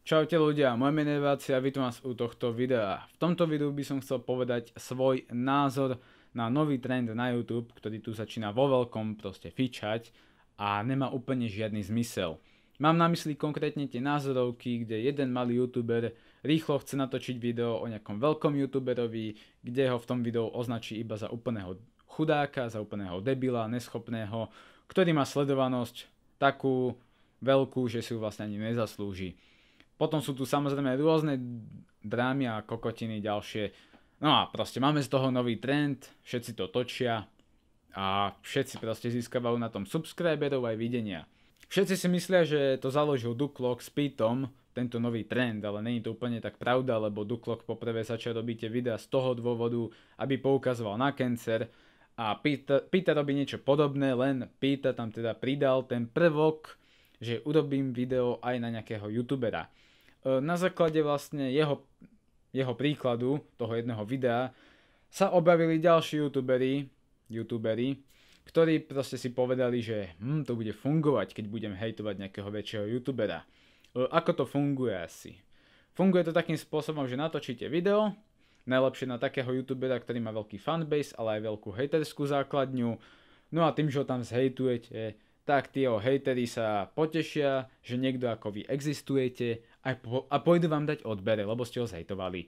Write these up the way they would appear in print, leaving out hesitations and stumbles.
Čaute ľudia, moje meno je Váci a vítam vás u tohto videa. V tomto videu by som chcel povedať svoj názor na nový trend na YouTube, ktorý tu začína vo veľkom proste fičať a nemá úplne žiadny zmysel. Mám na mysli konkrétne tie názorovky, kde jeden malý youtuber rýchlo chce natočiť video o nejakom veľkom youtuberovi, kde ho v tom videu označí iba za úplného chudáka, za úplného debila, neschopného, ktorý má sledovanosť takú veľkú, že si ju vlastne ani nezaslúži. Potom sú tu samozrejme rôzne drámy a kokotiny ďalšie. No a proste máme z toho nový trend, všetci to točia a všetci proste získavajú na tom subscriberov aj videnia. Všetci si myslia, že to založil Duklok s Pitom, tento nový trend, ale není to úplne tak pravda, lebo Duklok poprvé začal robiť tie videá z toho dôvodu, aby poukazoval na cancer a Pita robí niečo podobné, len Pita tam teda pridal ten prvok, že urobím video aj na nejakého youtubera. Na základe vlastne jeho príkladu, toho jedného videa, sa objavili ďalší youtuberi, ktorí proste si povedali, že to bude fungovať, keď budem hejtovať nejakého väčšieho youtubera. Ako to funguje asi? Funguje to takým spôsobom, že natočíte video, najlepšie na takého youtubera, ktorý má veľký fanbase, ale aj veľkú hejterskú základňu, no a tým, že ho tam zhejtujete, tak tí hejteri sa potešia, že niekto ako vy existujete a pôjdu vám dať odbere, lebo ste ho zhejtovali.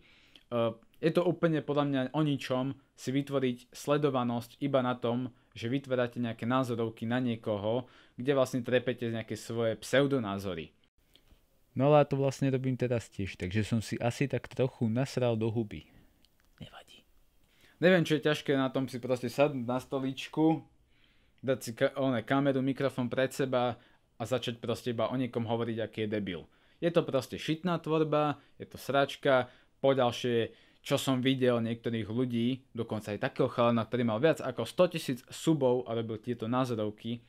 Je to úplne podľa mňa o ničom si vytvoriť sledovanosť iba na tom, že vytvárate nejaké názorovky na niekoho, kde vlastne trepete nejaké svoje pseudonázory. No ale ja to vlastne robím teraz tiež, takže som si asi tak trochu nasral do huby. Nevadí. Neviem, čo je ťažké na tom si proste sadnúť na stoličku, dať si kameru, mikrofón pred seba a začať proste iba o niekom hovoriť, aký je debil. Je to proste šitná tvorba, je to sračka, poďalšie, čo som videl niektorých ľudí, dokonca aj takého chalana, ktorý mal viac ako 100 000 subov a robil tieto názorovky,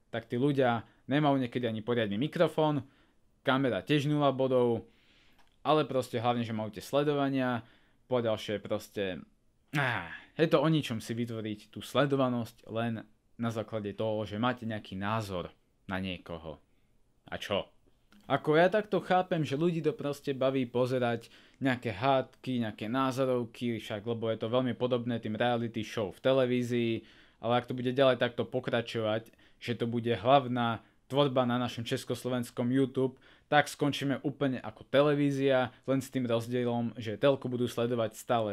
tak tí ľudia nemajú niekedy ani poriadny mikrofón, kamera tiež 0 bodov, ale proste hlavne, že majú tie sledovania, poďalšie proste... Je to o ničom si vytvoriť tú sledovanosť len na základe toho, že máte nejaký názor na niekoho. A čo? Ako ja takto chápem, že ľudí to proste baví pozerať nejaké hádky, nejaké názorovky, však lebo je to veľmi podobné tým reality show v televízii, ale ak to bude ďalej takto pokračovať, že to bude hlavná tvorba na našom československom YouTube, tak skončíme úplne ako televízia, len s tým rozdielom, že telku budú sledovať stále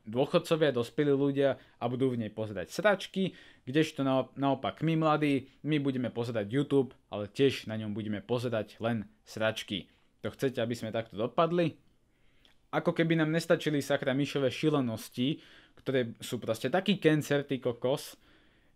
dôchodcovia, dospelí ľudia a budú v nej pozerať sračky, kdežto naopak my mladí, my budeme pozerať YouTube, ale tiež na ňom budeme pozerať len sračky. To chcete, aby sme takto dopadli? Ako keby nám nestačili sakra myšové šilenosti, ktoré sú proste taký cancer, ty kokos,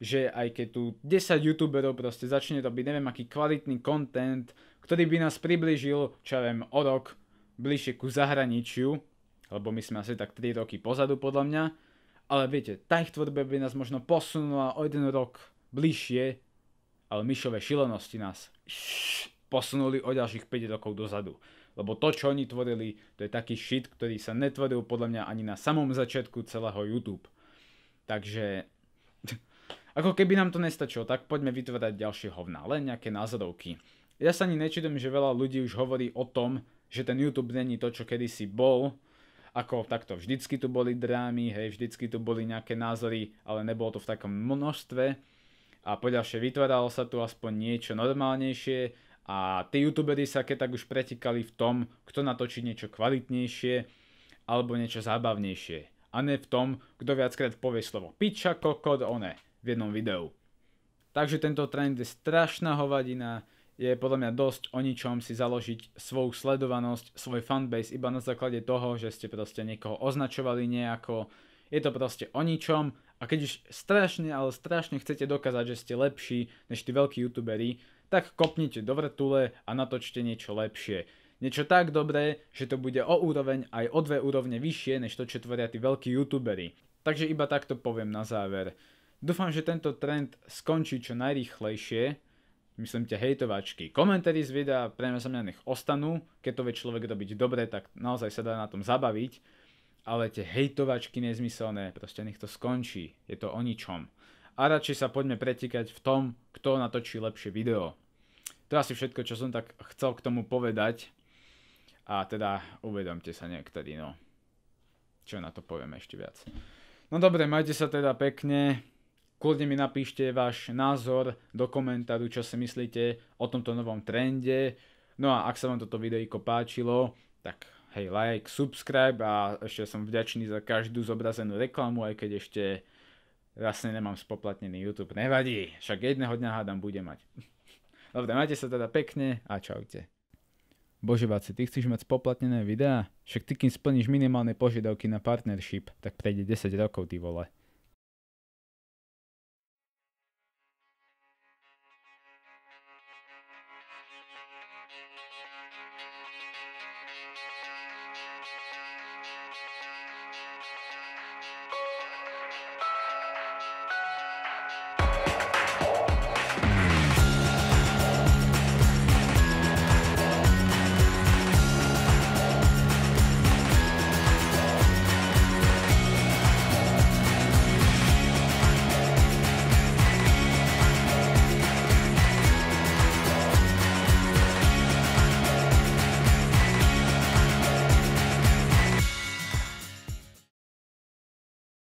že aj keď tu 10 youtuberov proste začne robiť neviem aký kvalitný content, ktorý by nás priblížil, čo ja viem, o rok bližšie ku zahraničiu, lebo my sme asi tak 3 roky pozadu podľa mňa, ale viete, tá ich tvorba by nás možno posunula o 1 rok bližšie, ale myšové šilenosti nás posunuli o ďalších 5 rokov dozadu. Lebo to, čo oni tvorili, to je taký shit, ktorý sa netvoril podľa mňa ani na samom začiatku celého YouTube. Takže... Ako keby nám to nestačilo, tak poďme vytvárať ďalšie hovná, len nejaké názorovky. Ja sa ani nečudujem, že veľa ľudí už hovorí o tom, že ten YouTube není to, čo kedysi bol. Ako takto, vždycky tu boli drámy, hej, vždycky tu boli nejaké názory, ale nebolo to v takom množstve. A poďalšie vytváralo sa tu aspoň niečo normálnejšie a tí youtuberi sa keď tak už pretikali v tom, kto natočí niečo kvalitnejšie alebo niečo zábavnejšie. A ne v tom, kto viackrát povie slovo piča, kokot, v jednom videu. Takže tento trend je strašná hovadina, je podľa mňa dosť o ničom si založiť svoju sledovanosť, svoj fanbase iba na základe toho, že ste proste niekoho označovali nejako. Je to proste o ničom a keď už strašne, ale strašne chcete dokázať, že ste lepší než tí veľkí youtuberi, tak kopnite do vrtule a natočte niečo lepšie. Niečo tak dobré, že to bude o úroveň aj o 2 úrovne vyššie než to, čo tvoria tí veľkí youtuberi. Takže iba takto poviem na záver. Dúfam, že tento trend skončí čo najrýchlejšie. Myslím tie hejtovačky. Komentári z videa pre mňa nech ostanú. Keď to vie človek robiť dobre, tak naozaj sa dá na tom zabaviť. Ale tie hejtovačky nezmyselné, proste nech to skončí. Je to o ničom. A radšej sa poďme pretikať v tom, kto natočí lepšie video. To je asi všetko, čo som tak chcel k tomu povedať. A teda uvedomte sa niektorí, no. Čo na to poviem ešte viac. No dobre, majte sa teda pekne. Kľudne mi napíšte váš názor do komentáru, čo si myslíte o tomto novom trende. No a ak sa vám toto videíko páčilo, tak hej, like, subscribe a ešte som vďačný za každú zobrazenú reklamu, aj keď ešte vlastne nemám spoplatnený YouTube. Nevadí, však jedného dňa hádam bude mať. Dobre, majte sa teda pekne a čaute. Bože Váci, ty chceš mať spoplatnené videá? Však ty kým splníš minimálne požiadavky na partnership, tak prejde 10 rokov, ty vole.